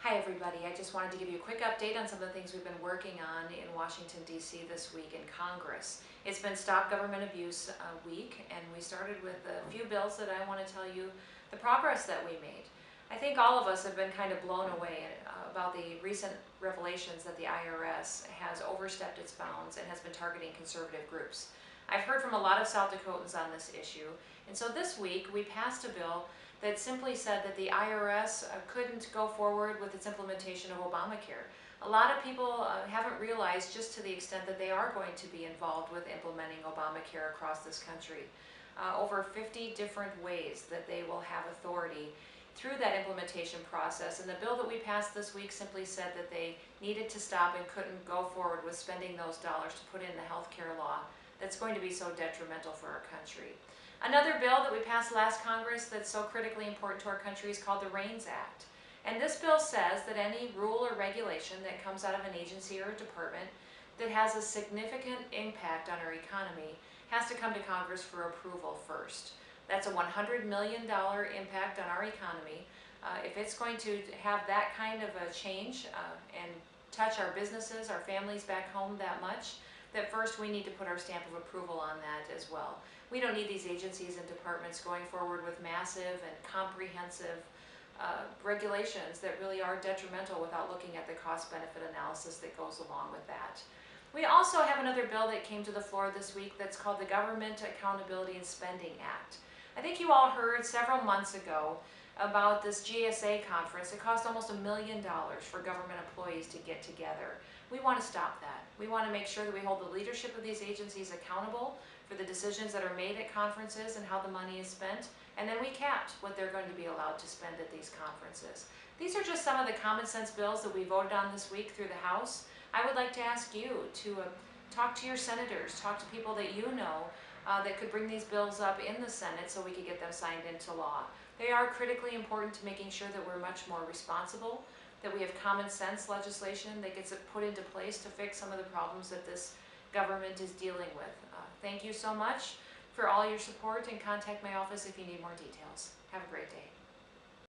Hi everybody, I just wanted to give you a quick update on some of the things we've been working on in Washington, D.C. this week in Congress. It's been Stop Government Abuse Week, and we started with a few bills that I want to tell you the progress that we made. I think all of us have been kind of blown away about the recent revelations that the IRS has overstepped its bounds and has been targeting conservative groups. I've heard from a lot of South Dakotans on this issue, and so this week we passed a bill that simply said that the IRS couldn't go forward with its implementation of Obamacare. A lot of people haven't realized just to the extent that they are going to be involved with implementing Obamacare across this country. Over 50 different ways that they will have authority through that implementation process, and the bill that we passed this week simply said that they needed to stop and couldn't go forward with spending those dollars to put in the health care law that's going to be so detrimental for our country. Another bill that we passed last Congress that's so critically important to our country is called the Reins Act. And this bill says that any rule or regulation that comes out of an agency or a department that has a significant impact on our economy has to come to Congress for approval first. That's a $100 million impact on our economy. If it's going to have that kind of a change and touch our businesses, our families back home that much, that first we need to put our stamp of approval on that as well. We don't need these agencies and departments going forward with massive and comprehensive regulations that really are detrimental without looking at the cost-benefit analysis that goes along with that. We also have another bill that came to the floor this week that's called the Government Accountability and Spending Act. I think you all heard several months ago about this GSA conference. It cost almost $1 million for government employees to get together. We want to stop that. We want to make sure that we hold the leadership of these agencies accountable for the decisions that are made at conferences and how the money is spent, and then we capped what they're going to be allowed to spend at these conferences. These are just some of the common sense bills that we voted on this week through the House. I would like to ask you to talk to your senators, talk to people that you know that could bring these bills up in the Senate so we could get them signed into law. They are critically important to making sure that we're much more responsible, that we have common sense legislation that gets put into place to fix some of the problems that this government is dealing with. Thank you so much for all your support, and contact my office if you need more details. Have a great day.